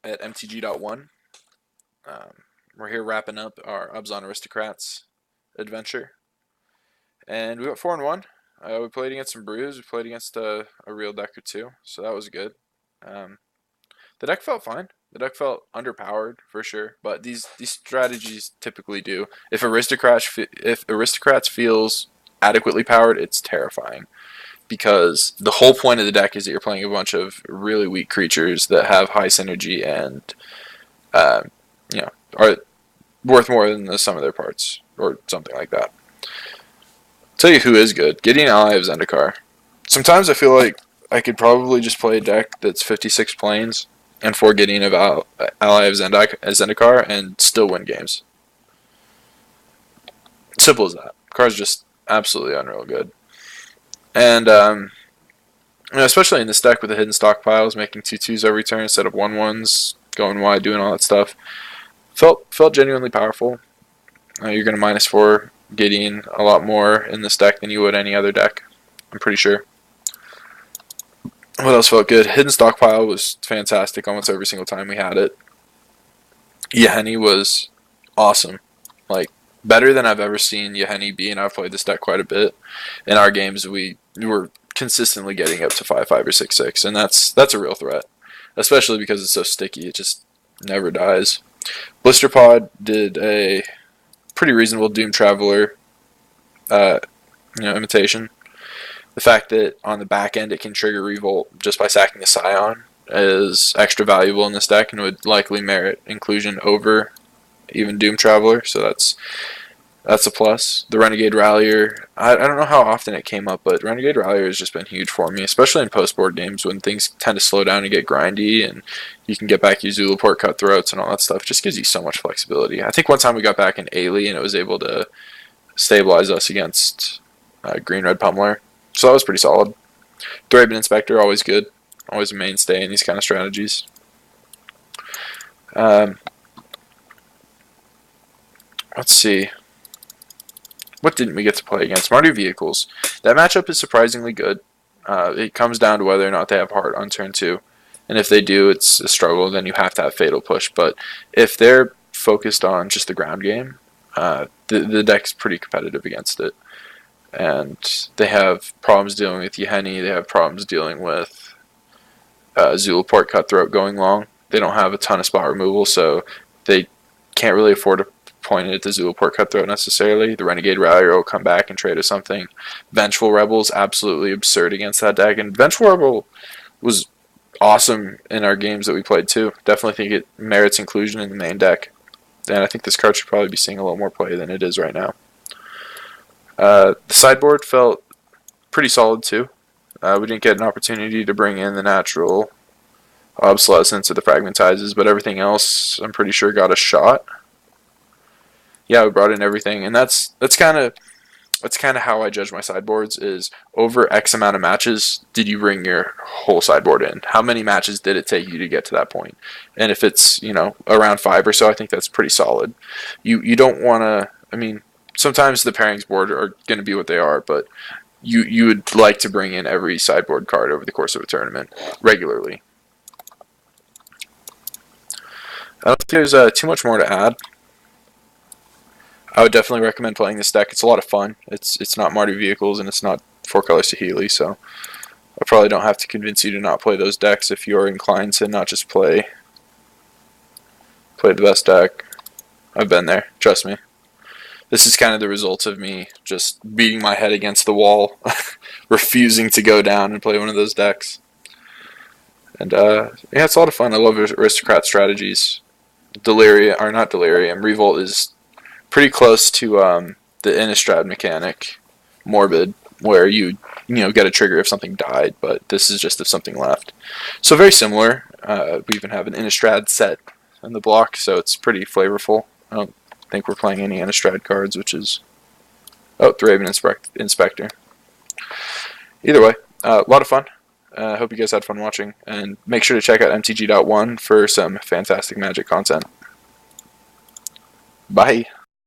at MTG.1. We're here wrapping up our Abzan Aristocrats adventure, and we went 4-1. We played against some brews. We played against a real deck or two, so that was good. Um, the deck felt fine. The deck felt underpowered for sure, but these strategies typically do. If Aristocrats feels adequately powered, it's terrifying because the whole point of the deck is that you're playing a bunch of really weak creatures that have high synergy and uh, are worth more than the sum of their parts or something like that. I'll tell you who is good. Gideon Ally of Zendikar. Sometimes I feel like I could probably just play a deck that's 56 planes and 4 Gideon of Ally of Zendikar and still win games. Simple as that. Card's just absolutely unreal good. And especially in this deck with the hidden stockpiles, making 2/2s every turn instead of 1/1s, going wide, doing all that stuff, felt genuinely powerful. You're going to -4 Gideon a lot more in this deck than you would any other deck, I'm pretty sure. What else felt good? Hidden Stockpile was fantastic almost every single time we had it. Yahenni was awesome. Like, better than I've ever seen Yahenni be, and I've played this deck quite a bit. In our games, we were consistently getting up to 5/5 or 6/6, and that's a real threat. Especially because it's so sticky, it just never dies. Blisterpod did a pretty reasonable Doom Traveler imitation. The fact that on the back end it can trigger Revolt just by sacking a Scion is extra valuable in this deck and would likely merit inclusion over even Doom Traveler, so that's a plus. The Renegade Rallier, I don't know how often it came up, but Renegade Rallier has just been huge for me, especially in post-board games when things tend to slow down and get grindy, and you can get back your Zulaport Cutthroats and all that stuff. It just gives you so much flexibility. I think one time we got back in Ailey, and it was able to stabilize us against Green-Red Pummeler, so that was pretty solid. Thraben Inspector, always good. Always a mainstay in these kind of strategies. Let's see. What didn't we get to play against? Mardu Vehicles. That matchup is surprisingly good. It comes down to whether or not they have Heart on turn 2. And if they do, it's a struggle. Then you have to have Fatal Push. But if they're focused on just the ground game, the deck's pretty competitive against it. And they have problems dealing with Yahenni. They have problems dealing with Zulaport Cutthroat going long. They don't have a ton of spot removal, so they can't really afford to point it at the Zulaport Cutthroat necessarily. The Renegade Rallier will come back and trade us something. Vengeful Rebel's absolutely absurd against that deck, and Vengeful Rebel was awesome in our games that we played too. Definitely think it merits inclusion in the main deck, and I think this card should probably be seeing a little more play than it is right now. The sideboard felt pretty solid too. We didn't get an opportunity to bring in the natural obsolescence or the fragmentizes, but everything else I'm pretty sure got a shot. Yeah, we brought in everything, and that's kind of how I judge my sideboards is over X amount of matches did you bring your whole sideboard in? How many matches did it take you to get to that point? And if it's, around 5 or so, I think that's pretty solid. You don't want to, sometimes the pairings board are going to be what they are, but you would like to bring in every sideboard card over the course of a tournament regularly. I don't think there's too much more to add. I would definitely recommend playing this deck. It's a lot of fun. It's not Mardu Vehicles and it's not 4 colors Saheeli, so I probably don't have to convince you to not play those decks if you're inclined to not just play the best deck. I've been there, trust me. This is kind of the result of me just beating my head against the wall, refusing to go down and play one of those decks. And yeah, it's a lot of fun. I love Aristocrat strategies. Revolt is pretty close to the Innistrad mechanic, Morbid, where you get a trigger if something died, but this is just if something left. So very similar. We even have an Innistrad set in the block, so it's pretty flavorful. I don't think we're playing any Innistrad cards, which is Thraben Inspector. Either way, a lot of fun. I hope you guys had fun watching, and make sure to check out MTG.1 for some fantastic Magic content. Bye!